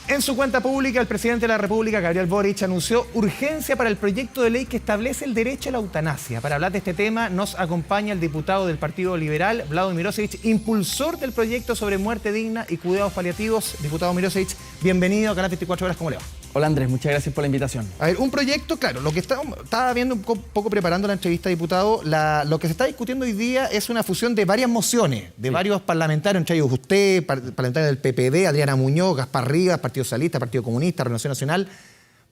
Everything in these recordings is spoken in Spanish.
En su cuenta pública, el presidente de la República, Gabriel Boric, anunció urgencia para el proyecto de ley que establece el derecho a la eutanasia. Para hablar de este tema, nos acompaña el diputado del Partido Liberal, Vlado Mirosevic, impulsor del proyecto sobre muerte digna y cuidados paliativos. Diputado Mirosevic, bienvenido a Canal 24 Horas. ¿Cómo le va? Hola Andrés, muchas gracias por la invitación. A ver, un proyecto, claro, lo que estaba viendo un poco preparando la entrevista, diputado, lo que se está discutiendo hoy día es una fusión de varias mociones, de varios parlamentarios, entre ellos usted, parlamentarios del PPD, Adriana Muñoz, Gaspar Rivas, Partido Socialista, Partido Comunista, Renovación Nacional,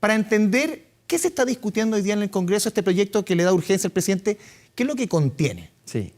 para entender qué se está discutiendo hoy día en el Congreso, este proyecto que le da urgencia al presidente, qué es lo que contiene. Sí.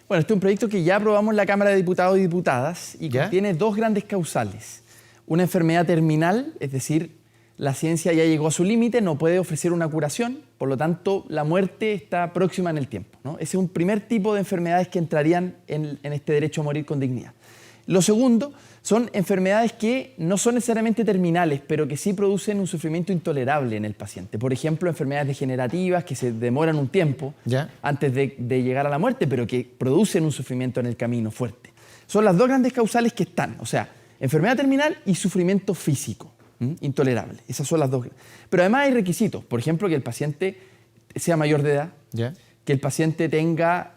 Bueno, este es un proyecto que ya aprobamos en la Cámara de Diputados y Diputadas y contiene dos grandes causales. Una enfermedad terminal, es decir, la ciencia ya llegó a su límite, no puede ofrecer una curación, por lo tanto, la muerte está próxima en el tiempo, ¿no? Ese es un primer tipo de enfermedades que entrarían en este derecho a morir con dignidad. Lo segundo son enfermedades que no son necesariamente terminales, pero que sí producen un sufrimiento intolerable en el paciente. Por ejemplo, enfermedades degenerativas que se demoran un tiempo antes de llegar a la muerte, pero que producen un sufrimiento en el camino fuerte. Son las dos grandes causales que están, o sea, enfermedad terminal y sufrimiento físico. Intolerable. Esas son las dos. Pero además hay requisitos. Por ejemplo, que el paciente sea mayor de edad, que el paciente tenga,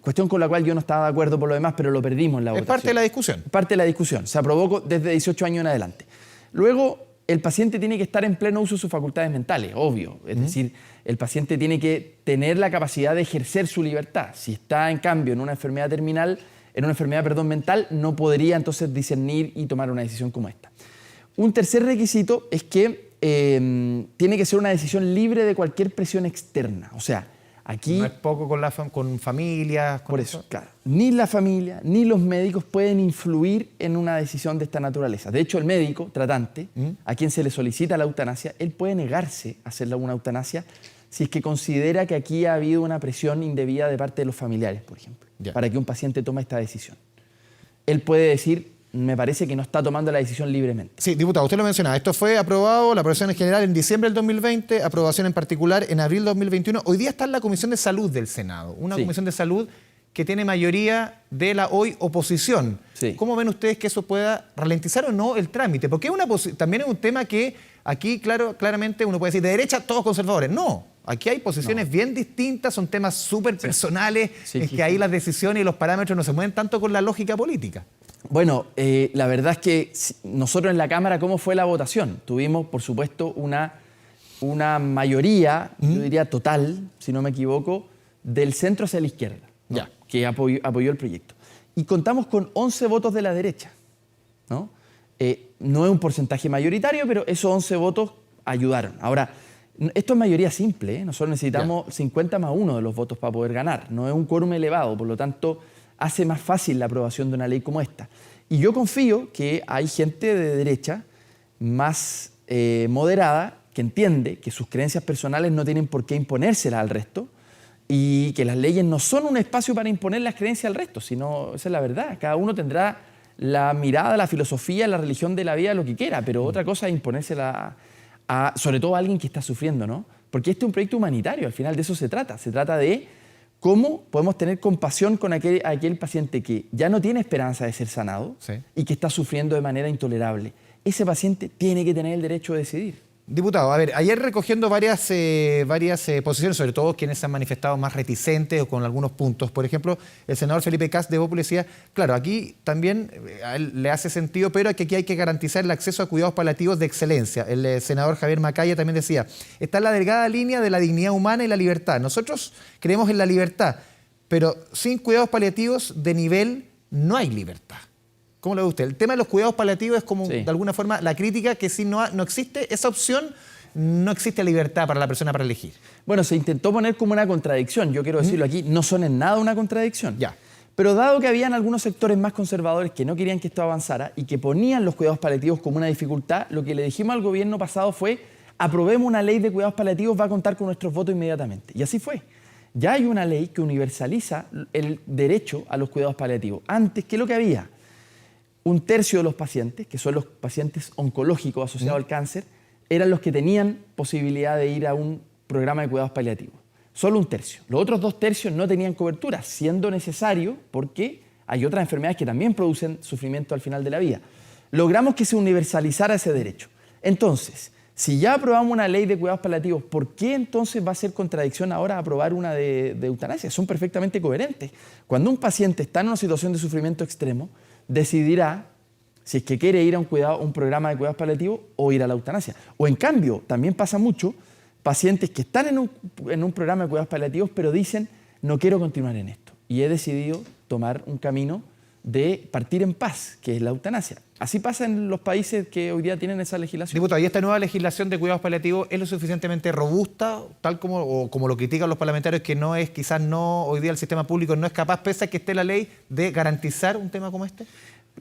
cuestión con la cual yo no estaba de acuerdo por lo demás, pero lo perdimos en la votación. Es parte de la discusión. Parte de la discusión. Se aprobó desde 18 años en adelante. Luego, el paciente tiene que estar en pleno uso de sus facultades mentales, obvio. Es decir, el paciente tiene que tener la capacidad de ejercer su libertad. Si está, en cambio, en una enfermedad terminal, mental, no podría entonces discernir y tomar una decisión como esta. Un tercer requisito es que tiene que ser una decisión libre de cualquier presión externa. O sea, aquí... No es poco con familias... Por eso, claro. Ni la familia, ni los médicos pueden influir en una decisión de esta naturaleza. De hecho, el médico tratante, a quien se le solicita la eutanasia, él puede negarse a hacer una eutanasia si es que considera que aquí ha habido una presión indebida de parte de los familiares, por ejemplo, para que un paciente tome esta decisión. Él puede decir... me parece que no está tomando la decisión libremente. Sí, diputado, usted lo mencionaba. Esto fue aprobado, la aprobación en general en diciembre del 2020, aprobación en particular en abril del 2021. Hoy día está en la Comisión de Salud del Senado, una comisión de salud que tiene mayoría de la hoy oposición. ¿Cómo ven ustedes que eso pueda ralentizar o no el trámite? Porque también es un tema que aquí claramente uno puede decir, de derecha todos conservadores. No, aquí hay posiciones bien distintas, son temas súper personales, en que ahí las decisiones y los parámetros no se mueven tanto con la lógica política. Bueno, la verdad es que nosotros en la Cámara, ¿cómo fue la votación? Tuvimos, por supuesto, una mayoría, yo diría total, si no me equivoco, del centro hacia la izquierda, ¿no? Que apoyó el proyecto. Y contamos con 11 votos de la derecha, ¿no? No es un porcentaje mayoritario, pero esos 11 votos ayudaron. Ahora, esto es mayoría simple, ¿eh? Nosotros necesitamos 50 más 1 de los votos para poder ganar. No es un quórum elevado, por lo tanto... hace más fácil la aprobación de una ley como esta. Y yo confío que hay gente de derecha más moderada que entiende que sus creencias personales no tienen por qué imponérselas al resto y que las leyes no son un espacio para imponer las creencias al resto, sino esa es la verdad. Cada uno tendrá la mirada, la filosofía, la religión de la vida, lo que quiera, pero otra cosa es imponérsela sobre todo a alguien que está sufriendo, ¿no? Porque este es un proyecto humanitario, al final de eso se trata. Se trata de cómo podemos tener compasión con aquel paciente que ya no tiene esperanza de ser sanado y que está sufriendo de manera intolerable. Ese paciente tiene que tener el derecho a decidir. Diputado, a ver, ayer recogiendo varias posiciones, sobre todo quienes se han manifestado más reticentes o con algunos puntos. Por ejemplo, el senador Felipe Kast de Bópoli decía, claro, aquí también a él le hace sentido, pero aquí hay que garantizar el acceso a cuidados paliativos de excelencia. El senador Javier Macaya también decía, está en la delgada línea de la dignidad humana y la libertad. Nosotros creemos en la libertad, pero sin cuidados paliativos de nivel no hay libertad. ¿Cómo lo ve usted? El tema de los cuidados paliativos es como, de alguna forma, la crítica que si no existe esa opción, no existe libertad para la persona para elegir. Bueno, se intentó poner como una contradicción. Yo quiero decirlo aquí, no son en nada una contradicción. Pero dado que habían algunos sectores más conservadores que no querían que esto avanzara y que ponían los cuidados paliativos como una dificultad, lo que le dijimos al gobierno pasado fue, aprobemos una ley de cuidados paliativos, va a contar con nuestros votos inmediatamente. Y así fue. Ya hay una ley que universaliza el derecho a los cuidados paliativos. Antes, ¿qué es lo que había? Un tercio de los pacientes, que son los pacientes oncológicos asociados al cáncer, eran los que tenían posibilidad de ir a un programa de cuidados paliativos. Solo un tercio. Los otros 2 tercios no tenían cobertura, siendo necesario porque hay otras enfermedades que también producen sufrimiento al final de la vida. logramos que se universalizara ese derecho. Entonces, si ya aprobamos una ley de cuidados paliativos, ¿por qué entonces va a ser contradicción ahora aprobar una de eutanasia? Son perfectamente coherentes. Cuando un paciente está en una situación de sufrimiento extremo, decidirá si es que quiere ir a un programa de cuidados paliativos o ir a la eutanasia. O en cambio, también pasa mucho, pacientes que están en un programa de cuidados paliativos, pero dicen, no quiero continuar en esto. Y he decidido tomar un camino de partir en paz, que es la eutanasia. Así pasa en los países que hoy día tienen esa legislación. Diputado, ¿y esta nueva legislación de cuidados paliativos es lo suficientemente robusta, tal como lo critican los parlamentarios, que no es, quizás no, hoy día el sistema público no es capaz, pese a que esté la ley, de garantizar un tema como este?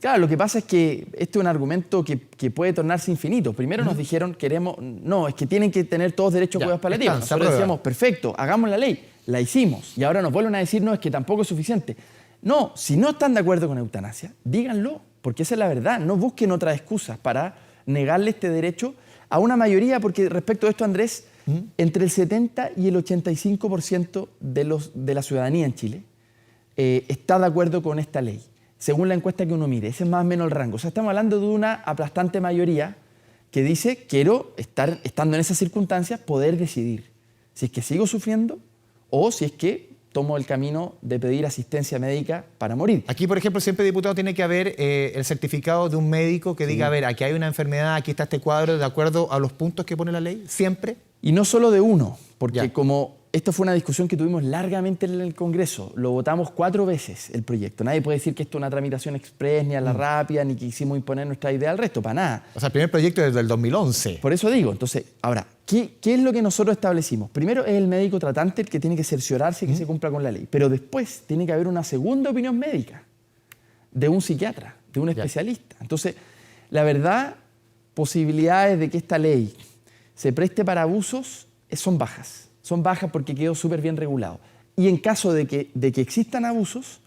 Claro, lo que pasa es que este es un argumento que puede tornarse infinito. Primero nos dijeron, no, es que tienen que tener todos derechos a cuidados paliativos. Nosotros decíamos, perfecto, hagamos la ley. La hicimos. Y ahora nos vuelven a decir, no, es que tampoco es suficiente. No, si no están de acuerdo con eutanasia, díganlo, porque esa es la verdad. No busquen otras excusas para negarle este derecho a una mayoría, porque respecto a esto, Andrés, entre el 70 y el 85% de la ciudadanía en Chile está de acuerdo con esta ley, según la encuesta que uno mire. Ese es más o menos el rango. O sea, estamos hablando de una aplastante mayoría que dice, quiero, estando en esas circunstancias, poder decidir si es que sigo sufriendo o si es que tomo el camino de pedir asistencia médica para morir. Aquí, por ejemplo, siempre, diputado, tiene que haber el certificado de un médico que diga, a ver, aquí hay una enfermedad, aquí está este cuadro, de acuerdo a los puntos que pone la ley, siempre. Y no solo de uno, porque como esto fue una discusión que tuvimos largamente en el Congreso, lo votamos 4 veces el proyecto. Nadie puede decir que esto es una tramitación express, ni a la rápida, ni que quisimos imponer nuestra idea al resto, para nada. O sea, el primer proyecto es del 2011. Por eso digo, entonces, ahora, ¿qué es lo que nosotros establecimos? Primero es el médico tratante el que tiene que cerciorarse que se cumpla con la ley, pero después tiene que haber una segunda opinión médica de un psiquiatra, de un especialista. Entonces, la verdad, posibilidades de que esta ley se preste para abusos son bajas. Son bajas porque quedó súper bien regulado. Y en caso de que existan abusos,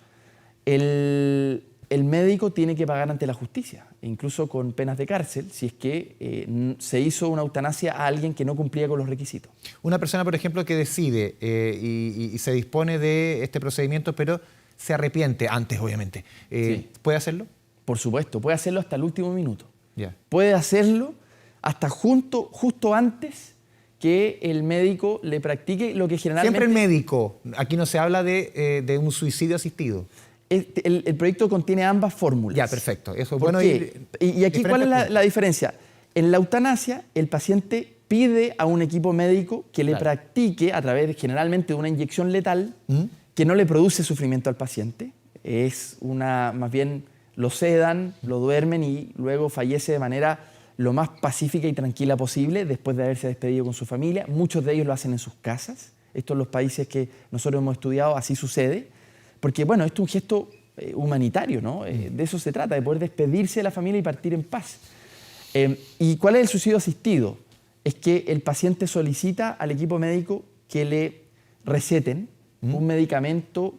el médico tiene que pagar ante la justicia, incluso con penas de cárcel, si es que se hizo una eutanasia a alguien que no cumplía con los requisitos. Una persona, por ejemplo, que decide y se dispone de este procedimiento, pero se arrepiente antes, obviamente, ¿puede hacerlo? Por supuesto, puede hacerlo hasta el último minuto. Puede hacerlo hasta justo antes que el médico le practique lo que generalmente... Siempre el médico. Aquí no se habla de un suicidio asistido. El proyecto contiene ambas fórmulas. Ya, perfecto. Eso es bueno. Y aquí, ¿cuál es la diferencia? En la eutanasia, el paciente pide a un equipo médico que le practique, a través generalmente de una inyección letal, que no le produce sufrimiento al paciente. Más bien lo sedan, lo duermen y luego fallece de manera lo más pacífica y tranquila posible después de haberse despedido con su familia. Muchos de ellos lo hacen en sus casas. Esto en los países que nosotros hemos estudiado así sucede. Porque, bueno, esto es un gesto humanitario, ¿no? De eso se trata, de poder despedirse de la familia y partir en paz. ¿Y cuál es el suicidio asistido? Es que el paciente solicita al equipo médico que le receten un medicamento,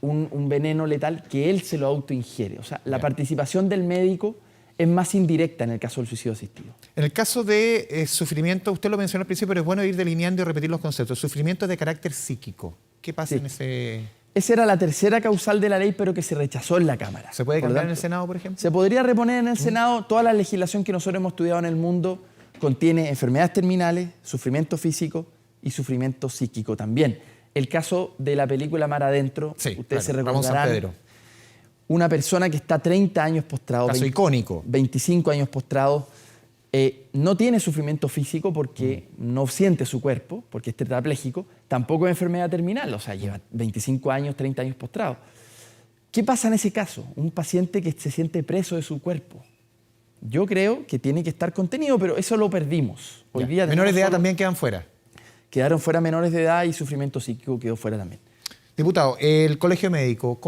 un veneno letal, que él se lo autoingiere. O sea, la participación del médico es más indirecta en el caso del suicidio asistido. En el caso de sufrimiento, usted lo mencionó al principio, pero es bueno ir delineando y repetir los conceptos. Sufrimiento de carácter psíquico. ¿Qué pasa en ese...? Esa era la tercera causal de la ley, pero que se rechazó en la Cámara. ¿Se puede cambiar en el Senado, por ejemplo? Se podría reponer en el Senado. Toda la legislación que nosotros hemos estudiado en el mundo contiene enfermedades terminales, sufrimiento físico y sufrimiento psíquico también. El caso de la película Mar Adentro, ustedes se recordarán, una persona que está 30 años postrado, caso icónico, 25 años postrado, no tiene sufrimiento físico porque no siente su cuerpo, porque es tetrapléjico, tampoco es enfermedad terminal, o sea, lleva 25 años, 30 años postrado. ¿Qué pasa en ese caso? Un paciente que se siente preso de su cuerpo. Yo creo que tiene que estar contenido, pero eso lo perdimos. Hoy día menores de edad también quedan fuera. Quedaron fuera menores de edad y sufrimiento psíquico quedó fuera también. Diputado, el Colegio Médico,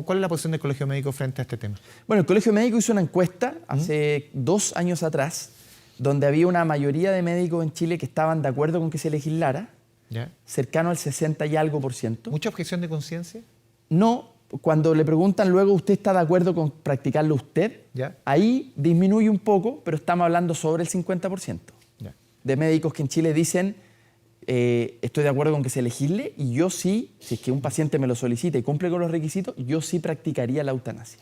¿cuál es la posición del Colegio Médico frente a este tema? Bueno, el Colegio Médico hizo una encuesta hace 2 años atrás, donde había una mayoría de médicos en Chile que estaban de acuerdo con que se legislara, cercano al 60 y algo %. ¿Mucha objeción de conciencia? No, cuando le preguntan luego, ¿usted está de acuerdo con practicarlo usted? Ahí disminuye un poco, pero estamos hablando sobre el 50% de médicos que en Chile dicen, estoy de acuerdo con que se legisle y yo sí, si es que un paciente me lo solicita y cumple con los requisitos, yo sí practicaría la eutanasia.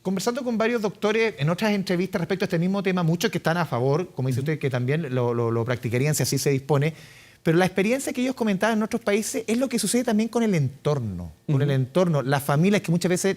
Conversando con varios doctores en otras entrevistas respecto a este mismo tema, muchos que están a favor, como dice usted, que también lo practicarían si así se dispone, pero la experiencia que ellos comentaban en otros países es lo que sucede también con el entorno, las familias, que muchas veces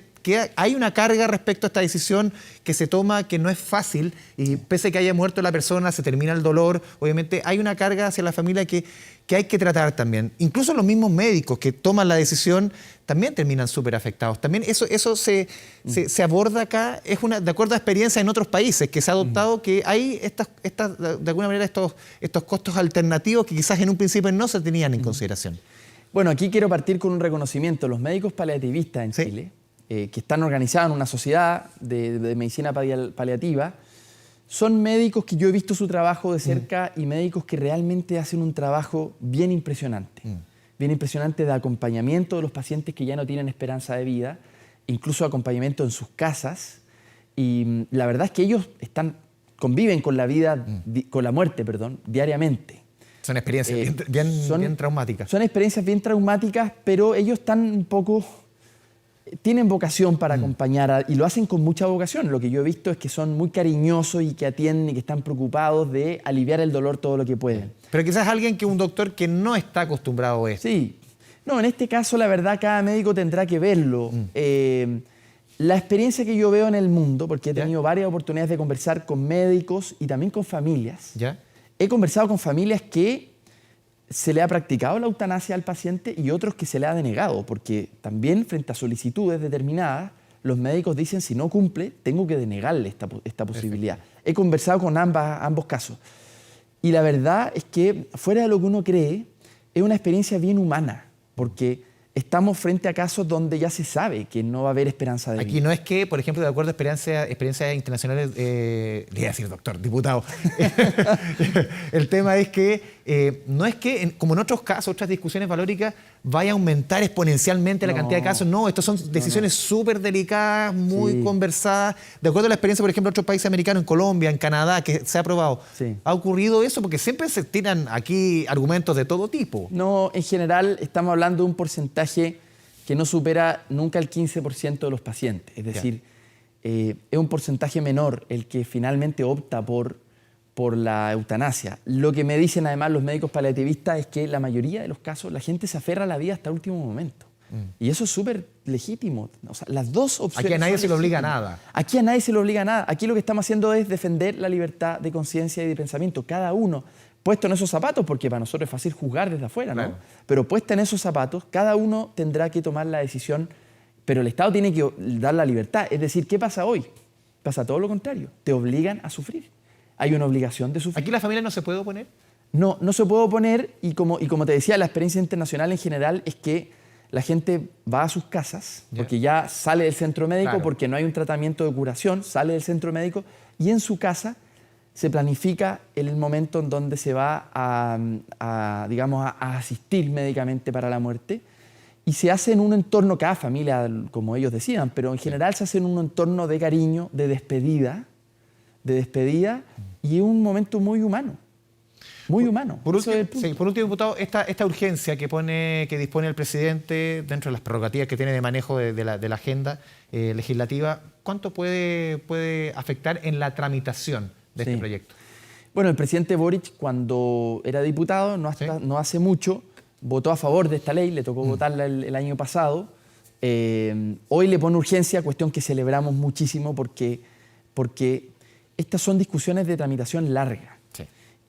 hay una carga respecto a esta decisión que se toma, que no es fácil, y pese a que haya muerto la persona, se termina el dolor, obviamente hay una carga hacia la familia que hay que tratar también. Incluso los mismos médicos que toman la decisión también terminan súper afectados. También eso se aborda acá, de acuerdo a experiencias en otros países, que se ha adoptado que hay de alguna manera estos costos alternativos que quizás en un principio no se tenían en consideración. Bueno, aquí quiero partir con un reconocimiento. Los médicos paliativistas en Chile, que están organizados en una sociedad de medicina paliativa, son médicos que yo he visto su trabajo de cerca y médicos que realmente hacen un trabajo bien impresionante. Bien impresionante de acompañamiento de los pacientes que ya no tienen esperanza de vida, incluso acompañamiento en sus casas. Y la verdad es que ellos conviven con la vida, con la muerte, diariamente. Son experiencias bien traumáticas. Son experiencias bien traumáticas, pero ellos tienen vocación para acompañar y lo hacen con mucha vocación. Lo que yo he visto es que son muy cariñosos y que atienden y que están preocupados de aliviar el dolor todo lo que pueden. Pero quizás un doctor que no está acostumbrado a esto. Sí. No, en este caso la verdad cada médico tendrá que verlo. La experiencia que yo veo en el mundo, porque he tenido varias oportunidades de conversar con médicos y también con familias. He conversado con familias que se le ha practicado la eutanasia al paciente y otros que se le ha denegado, porque también frente a solicitudes determinadas, los médicos dicen, si no cumple, tengo que denegarle esta posibilidad. He conversado con ambos casos. Y la verdad es que, fuera de lo que uno cree, es una experiencia bien humana, porque estamos frente a casos donde ya se sabe que no va a haber esperanza de vida. Aquí no es que, por ejemplo, de acuerdo a experiencias internacionales, le iba a decir doctor, diputado, el tema es que no es que, como en otros casos, otras discusiones valóricas, vaya a aumentar exponencialmente la cantidad de casos. No, estas son decisiones súper delicadas, muy conversadas. De acuerdo a la experiencia, por ejemplo, de otros países americanos, en Colombia, en Canadá, que se ha aprobado. ¿Ha ocurrido eso? Porque siempre se tiran aquí argumentos de todo tipo. No, en general estamos hablando de un porcentaje que no supera nunca el 15% de los pacientes. Es decir, es un porcentaje menor el que finalmente opta por la eutanasia. Lo que me dicen además los médicos paliativistas es que la mayoría de los casos la gente se aferra a la vida hasta el último momento. Y eso es súper legítimo. O sea, las dos opciones. Aquí a nadie se le obliga a nada. Aquí a nadie se le obliga a nada. Aquí lo que estamos haciendo es defender la libertad de conciencia y de pensamiento. Cada uno, puesto en esos zapatos, porque para nosotros es fácil juzgar desde afuera, ¿no? Pero puesta en esos zapatos, cada uno tendrá que tomar la decisión, pero el Estado tiene que dar la libertad. Es decir, ¿qué pasa hoy? Pasa todo lo contrario. Te obligan a sufrir. Hay una obligación de sufrir. ¿Aquí la familia no se puede oponer? No, no se puede oponer y como te decía, la experiencia internacional en general es que la gente va a sus casas, porque ya sale del centro médico, porque no hay un tratamiento de curación, sale del centro médico y en su casa se planifica el momento en donde se va a asistir médicamente para la muerte y se hace en un entorno, cada familia como ellos decidan, pero en general se hace en un entorno de cariño, de despedida y un momento muy humano. Muy humano. Por último, diputado, esta urgencia que dispone el presidente dentro de las prerrogativas que tiene de manejo de la agenda legislativa, ¿cuánto puede afectar en la tramitación de este proyecto? Bueno, el presidente Boric, cuando era diputado, no hace mucho, votó a favor de esta ley, le tocó votarla el año pasado. Hoy le pone urgencia, cuestión que celebramos muchísimo porque estas son discusiones de tramitación larga.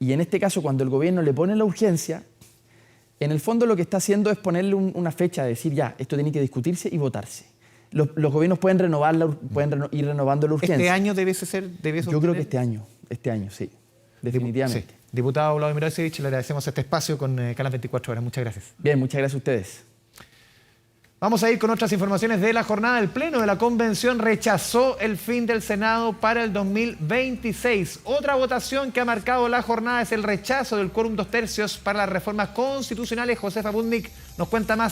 Y en este caso, cuando el gobierno le pone la urgencia, en el fondo lo que está haciendo es ponerle una fecha, decir ya, esto tiene que discutirse y votarse. Los gobiernos pueden ir renovando la urgencia. ¿Este año debe Yo creo que este año, sí, definitivamente. Sí. Diputado Vladimir Mirosevic, le agradecemos este espacio con Canal 24 Horas. Muchas gracias. Bien, muchas gracias a ustedes. Vamos a ir con otras informaciones de la jornada. El Pleno de la Convención rechazó el fin del Senado para el 2026. Otra votación que ha marcado la jornada es el rechazo del quórum 2/3 para las reformas constitucionales. Josefa Budnik nos cuenta más